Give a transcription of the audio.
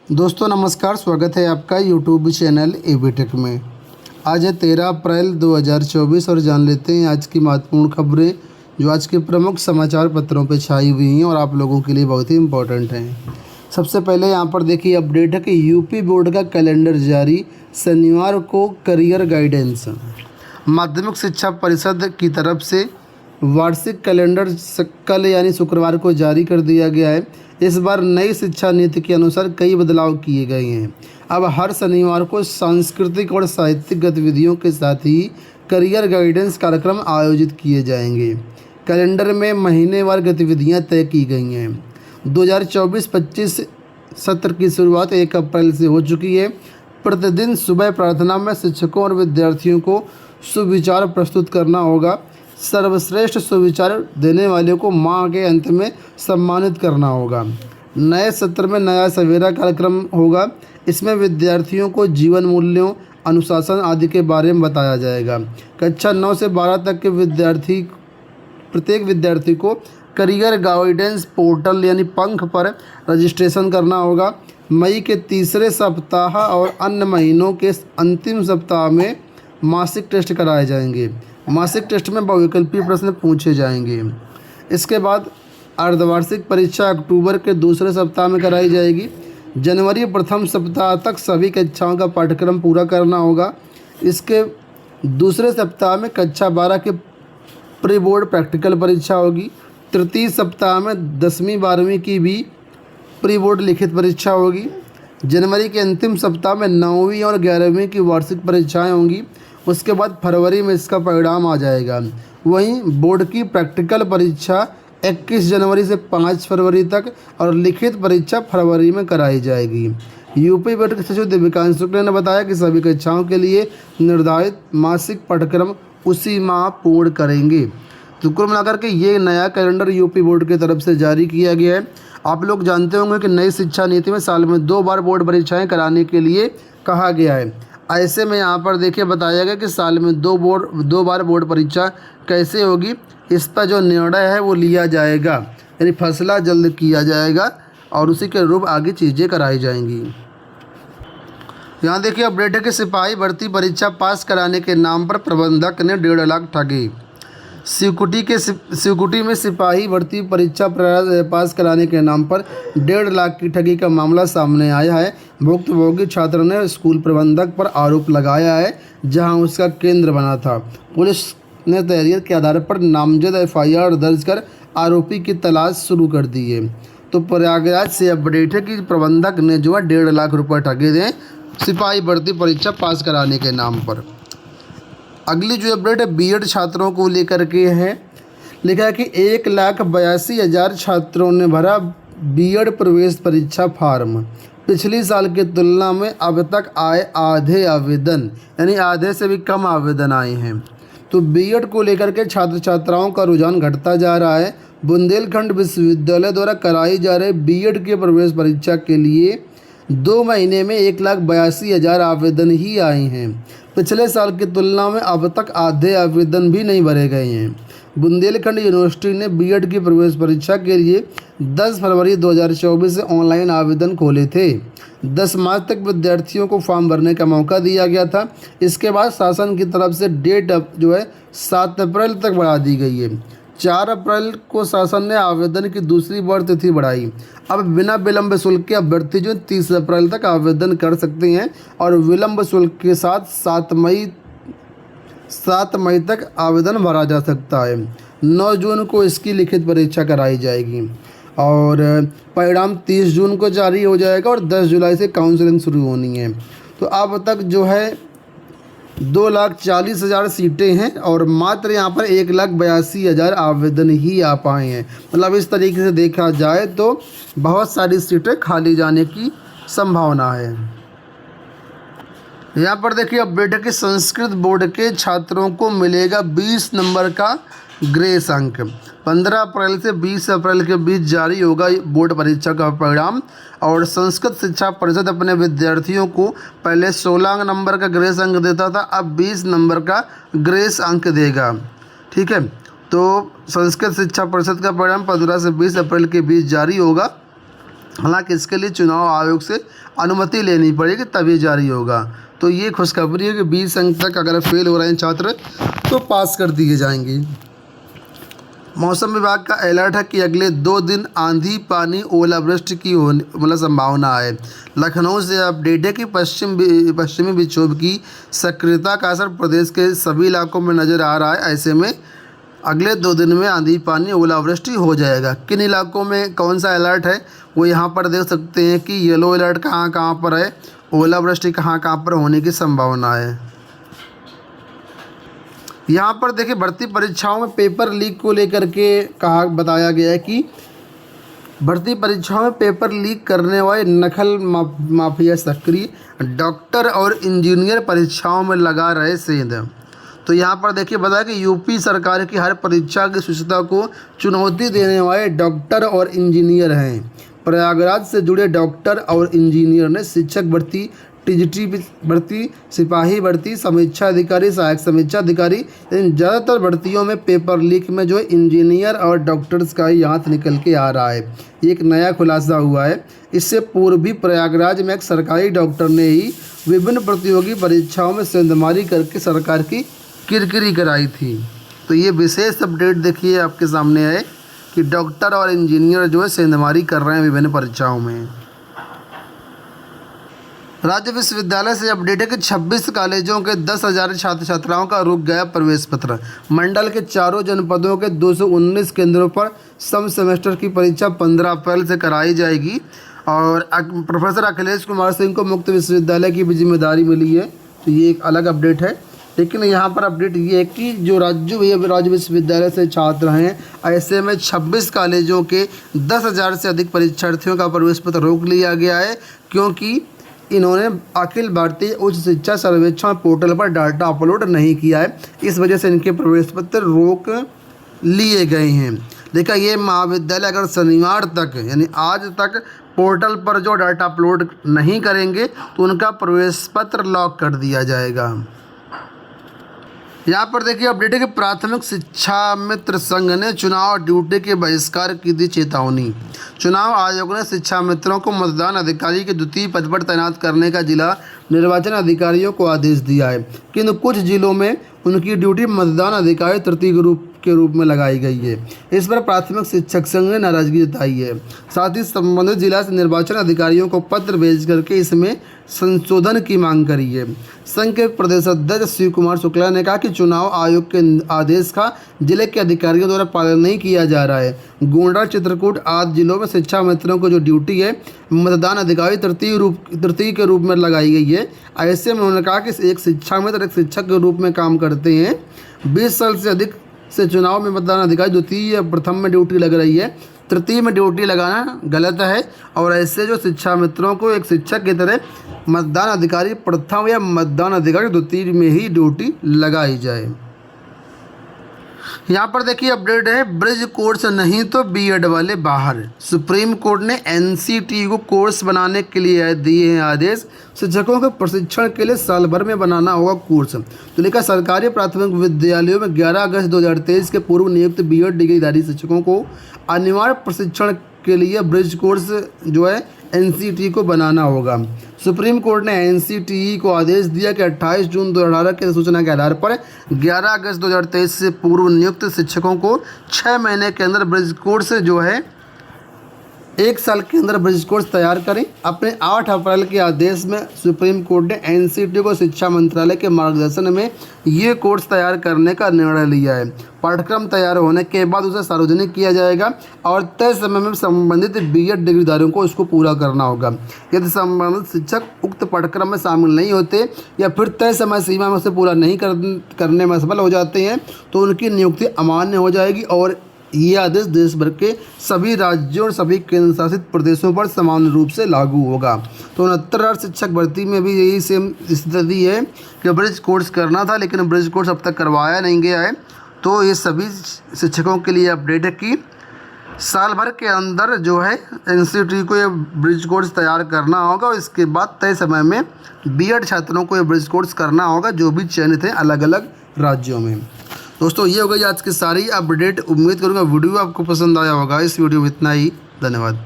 दोस्तों नमस्कार, स्वागत है आपका यूट्यूब चैनल एबीटेक में। आज है 13 अप्रैल 2024 और जान लेते हैं आज की महत्वपूर्ण खबरें जो आज के प्रमुख समाचार पत्रों पर छाई हुई हैं और आप लोगों के लिए बहुत ही इम्पोर्टेंट हैं। सबसे पहले यहां पर देखिए अपडेट है कि यूपी बोर्ड का कैलेंडर जारी, शनिवार को करियर गाइडेंस। माध्यमिक शिक्षा परिषद की तरफ से वार्षिक कैलेंडर कल यानी शुक्रवार को जारी कर दिया गया है। इस बार नई शिक्षा नीति के अनुसार कई बदलाव किए गए हैं। अब हर शनिवार को सांस्कृतिक और साहित्यिक गतिविधियों के साथ ही करियर गाइडेंस कार्यक्रम आयोजित किए जाएंगे। कैलेंडर में महीनेवार गतिविधियां तय की गई हैं। 2024-25 सत्र की शुरुआत 1 अप्रैल से हो चुकी है। प्रतिदिन सुबह प्रार्थना में शिक्षकों और विद्यार्थियों को सुविचार प्रस्तुत करना होगा। सर्वश्रेष्ठ सुविचार देने वाले को माह के अंत में सम्मानित करना होगा। नए सत्र में नया सवेरा कार्यक्रम होगा। इसमें विद्यार्थियों को जीवन मूल्यों, अनुशासन आदि के बारे में बताया जाएगा। कक्षा 9 से 12 तक के प्रत्येक विद्यार्थी को करियर गाइडेंस पोर्टल यानी पंख पर रजिस्ट्रेशन करना होगा। मई के तीसरे सप्ताह और अन्य महीनों के अंतिम सप्ताह में मासिक टेस्ट कराए जाएंगे। मासिक टेस्ट में बहुविकल्पीय प्रश्न पूछे जाएंगे। इसके बाद अर्धवार्षिक परीक्षा अक्टूबर के दूसरे सप्ताह में कराई जाएगी। जनवरी प्रथम सप्ताह तक सभी कक्षाओं का पाठ्यक्रम पूरा करना होगा। इसके दूसरे सप्ताह में कक्षा 12 के प्री बोर्ड प्रैक्टिकल परीक्षा होगी। तृतीय सप्ताह में 10वीं 12वीं की भी प्री बोर्ड लिखित परीक्षा होगी। जनवरी के अंतिम सप्ताह में 9वीं और 11वीं की वार्षिक परीक्षाएं होंगी। उसके बाद फरवरी में इसका परिणाम आ जाएगा। वहीं बोर्ड की प्रैक्टिकल परीक्षा 21 जनवरी से 5 फरवरी तक और लिखित परीक्षा फरवरी में कराई जाएगी। यूपी बोर्ड के सचिव दिव्यकांत शुक्ला ने बताया कि सभी कक्षाओं के लिए निर्धारित मासिक पाठ्यक्रम उसी माह पूर्ण करेंगे। तो कुल मिलाकर के ये नया कैलेंडर यूपी बोर्ड की तरफ से जारी किया गया है। आप लोग जानते होंगे कि नई शिक्षा नीति में साल में 2 बार बोर्ड परीक्षाएं कराने के लिए कहा गया है। ऐसे में यहाँ पर देखिए बताया गया कि साल में 2 बार बोर्ड परीक्षा कैसे होगी, इस पर जो निर्णय है वो लिया जाएगा, यानी फैसला जल्द किया जाएगा और उसी के रूप आगे चीज़ें कराई जाएंगी। यहाँ देखिए अपडेट है कि सिपाही भर्ती परीक्षा पास कराने के नाम पर प्रबंधक ने 1.5 लाख ठगे। शिवकुटी में सिपाही भर्ती परीक्षा पास कराने के नाम पर 1.5 लाख की ठगी का मामला सामने आया है। भुक्तभोगी छात्र ने स्कूल प्रबंधक पर आरोप लगाया है, जहां उसका केंद्र बना था। पुलिस ने तहरीर के आधार पर नामजद FIR दर्ज कर आरोपी की तलाश शुरू कर दी है। तो प्रयागराज से अपडेट है कि प्रबंधक ने जो है 1.5 लाख रुपये ठगे थे सिपाही भर्ती परीक्षा पास कराने के नाम पर। अगली जो अपडेट है बीएड छात्रों को लेकर के है। लिखा है कि 1,82,000 छात्रों ने भरा बीएड प्रवेश परीक्षा फार्म। पिछली साल की तुलना में अब तक आए आधे आवेदन, यानी आधे से भी कम आवेदन आए हैं। तो बीएड को लेकर के छात्र छात्राओं का रुझान घटता जा रहा है। बुंदेलखंड विश्वविद्यालय द्वारा कराई जा रहे बीएड के प्रवेश परीक्षा के लिए 2 महीने में 1,82,000 आवेदन ही आए हैं। पिछले साल की तुलना में अब तक आधे आवेदन भी नहीं भरे गए हैं। बुंदेलखंड यूनिवर्सिटी ने बीएड की प्रवेश परीक्षा के लिए 10 फरवरी 2024 से ऑनलाइन आवेदन खोले थे। 10 मार्च तक विद्यार्थियों को फॉर्म भरने का मौका दिया गया था। इसके बाद शासन की तरफ से डेट जो है 7 अप्रैल तक बढ़ा दी गई है। 4 अप्रैल को शासन ने आवेदन की दूसरी बार तिथि बढ़ाई। अब बिना विलंब शुल्क के अभ्यर्थी जो 30 अप्रैल तक आवेदन कर सकते हैं और विलंब शुल्क के साथ 7 मई तक आवेदन भरा जा सकता है। 9 जून को इसकी लिखित परीक्षा कराई जाएगी और परिणाम 30 जून को जारी हो जाएगा और 10 जुलाई से काउंसलिंग शुरू होनी है। तो अब तक जो है 2,40,000 सीटें हैं और मात्र यहाँ पर 1,82,000 आवेदन ही आ पाए हैं। मतलब इस तरीके से देखा जाए तो बहुत सारी सीटें खाली जाने की संभावना है। यहाँ पर देखिए अपडेट है कि संस्कृत बोर्ड के छात्रों को मिलेगा 20 नंबर का ग्रेस अंक। 15 अप्रैल से 20 अप्रैल के बीच जारी होगा बोर्ड परीक्षा का परिणाम और संस्कृत शिक्षा परिषद अपने विद्यार्थियों को पहले 16 नंबर का ग्रेस अंक देता था, अब 20 नंबर का ग्रेस अंक देगा। ठीक है, तो संस्कृत शिक्षा परिषद का परिणाम 15 से 20 अप्रैल के बीच जारी होगा हालांकि इसके लिए चुनाव आयोग से अनुमति लेनी पड़ेगी तभी जारी होगा। तो ये खुशखबरी है कि 20 अंक तक अगर फेल हो रहे हैं छात्र तो पास कर दिए जाएंगे। मौसम विभाग का अलर्ट है कि अगले 2 दिन आंधी, पानी, ओलावृष्टि की संभावना है। लखनऊ से अपडेट है कि पश्चिमी विक्षोभ की सक्रियता का असर प्रदेश के सभी इलाकों में नज़र आ रहा है। ऐसे में अगले 2 दिन में आंधी, पानी, ओलावृष्टि हो जाएगा। किन इलाकों में कौन सा अलर्ट है वो यहाँ पर देख सकते हैं कि येलो अलर्ट कहाँ कहाँ पर है, ओलावृष्टि कहाँ कहाँ पर होने की संभावना है। यहाँ पर देखिए भर्ती परीक्षाओं में पेपर लीक को लेकर के बताया गया है कि भर्ती परीक्षाओं में पेपर लीक करने वाले नकल माफिया सक्रिय, डॉक्टर और इंजीनियर परीक्षाओं में लगा रहे सेंध। तो यहाँ पर देखिए बताया कि यूपी सरकार की हर परीक्षा की शुचिता को चुनौती देने वाले डॉक्टर और इंजीनियर हैं। प्रयागराज से जुड़े डॉक्टर और इंजीनियर ने शिक्षक भर्ती, टीजीटी भर्ती, सिपाही भर्ती, समीक्षा अधिकारी, सहायक समीक्षा अधिकारी, इन ज़्यादातर भर्तियों में पेपर लीक में जो है इंजीनियर और डॉक्टर्स का ही हाथ निकल के आ रहा है। ये एक नया खुलासा हुआ है। इससे पूर्व भी प्रयागराज में एक सरकारी डॉक्टर ने ही विभिन्न प्रतियोगी परीक्षाओं में सेंधमारी करके सरकार की किरकिरी कराई थी। तो ये विशेष अपडेट देखिए आपके सामने है कि डॉक्टर और इंजीनियर जो है सेंधमारी कर रहे हैं विभिन्न परीक्षाओं में। राज्य विश्वविद्यालय से अपडेट है कि 26 कॉलेजों के 10,000 छात्र छात्राओं का रुक गया प्रवेश पत्र। मंडल के चारों जनपदों के 219 केंद्रों पर सम सेमेस्टर की परीक्षा 15 अप्रैल से कराई जाएगी और प्रोफेसर अखिलेश कुमार सिंह को मुक्त विश्वविद्यालय की भी जिम्मेदारी मिली है। तो ये एक अलग अपडेट है। लेकिन यहाँ पर अपडेट ये है कि जो राज्य विश्वविद्यालय से छात्र हैं, ऐसे में 26 कॉलेजों के 10,000 से अधिक परीक्षार्थियों का प्रवेश पत्र रोक लिया गया है, क्योंकि इन्होंने अखिल भारतीय उच्च शिक्षा सर्वेक्षण पोर्टल पर डाटा अपलोड नहीं किया है। इस वजह से इनके प्रवेश पत्र रोक लिए गए हैं। देखा, ये महाविद्यालय अगर शनिवार तक यानी आज तक पोर्टल पर जो डाटा अपलोड नहीं करेंगे तो उनका प्रवेश पत्र लॉक कर दिया जाएगा। यहाँ पर देखिए अपडेट है कि प्राथमिक शिक्षा मित्र संघ ने चुनाव ड्यूटी के बहिष्कार की दी चेतावनी। चुनाव आयोग ने शिक्षा मित्रों को मतदान अधिकारी के द्वितीय पद पर तैनात करने का जिला निर्वाचन अधिकारियों को आदेश दिया है, किंतु कुछ जिलों में उनकी ड्यूटी मतदान अधिकारी तृतीय के रूप में लगाई गई है। इस पर प्राथमिक शिक्षक संघ ने नाराजगी जताई है। साथ ही संबंधित जिला निर्वाचन अधिकारियों को पत्र भेज करके इसमें संशोधन की मांग करी है। संघ के प्रदेश अध्यक्ष शिव कुमार शुक्ला ने कहा कि चुनाव आयोग के आदेश का जिले के अधिकारियों द्वारा पालन नहीं किया जा रहा है। गोंडा, चित्रकूट आदि जिलों में शिक्षा मित्रों को जो ड्यूटी है मतदान अधिकारी तृतीय के रूप में लगाई गई है। ऐसे में उन्होंने कहा कि एक शिक्षा मित्र एक शिक्षक के रूप में काम करते हैं। 20 साल से अधिक से चुनाव में मतदान अधिकारी द्वितीय या प्रथम में ड्यूटी लग रही है, तृतीय में ड्यूटी लगाना गलत है। और ऐसे जो शिक्षा मित्रों को एक शिक्षक की तरह मतदान अधिकारी प्रथम या मतदान अधिकारी द्वितीय में ही ड्यूटी लगाई जाए। यहाँ पर देखिए अपडेट है, ब्रिज कोर्स नहीं तो बीएड वाले बाहर। सुप्रीम कोर्ट ने एनसीटी को कोर्स बनाने के लिए दिए हैं आदेश। शिक्षकों के प्रशिक्षण के लिए साल भर में बनाना होगा कोर्स। तो लेकर सरकारी प्राथमिक विद्यालयों में 11 अगस्त 2023 के पूर्व नियुक्त बीएड डिग्रीधारी शिक्षकों को अनिवार्य प्रशिक्षण के लिए ब्रिज कोर्स जो है एनसीटी को बनाना होगा। सुप्रीम कोर्ट ने एनसीटी को आदेश दिया कि 28 जून 2018 के सूचना के आधार पर 11 अगस्त 2023 से पूर्व नियुक्त शिक्षकों को 6 महीने के अंदर ब्रिज कोर्स जो है 1 साल के अंदर ब्रिज कोर्स तैयार करें। अपने 8 अप्रैल के आदेश में सुप्रीम कोर्ट ने एनसीटी को शिक्षा मंत्रालय के मार्गदर्शन में ये कोर्स तैयार करने का निर्णय लिया है। पाठ्यक्रम तैयार होने के बाद उसे सार्वजनिक किया जाएगा और तय समय में संबंधित बीएड डिग्रीधारियों को इसको पूरा करना होगा। यदि संबंधित शिक्षक उक्त पाठ्यक्रम में शामिल नहीं होते या फिर तय समय सीमा में उसे पूरा नहीं करने में असफल हो जाते हैं तो उनकी नियुक्ति अमान्य हो जाएगी और ये आदेश देश भर के सभी राज्यों और सभी केंद्र शासित प्रदेशों पर समान रूप से लागू होगा। तो 69,000 शिक्षक भर्ती में भी यही सेम स्थिति है कि ब्रिज कोर्स करना था, लेकिन ब्रिज कोर्स अब तक करवाया नहीं गया है। तो ये सभी शिक्षकों के लिए अपडेट है कि साल भर के अंदर जो है एनसीटी को ये ब्रिज कोर्स तैयार करना होगा और इसके बाद तय समय में बीएड छात्रों को ये ब्रिज कोर्स करना होगा जो भी चयनित हैं अलग अलग राज्यों में। दोस्तों ये हो गई आज की सारी अपडेट। उम्मीद करूँगा वीडियो आपको पसंद आया होगा। इस वीडियो में इतना ही, धन्यवाद।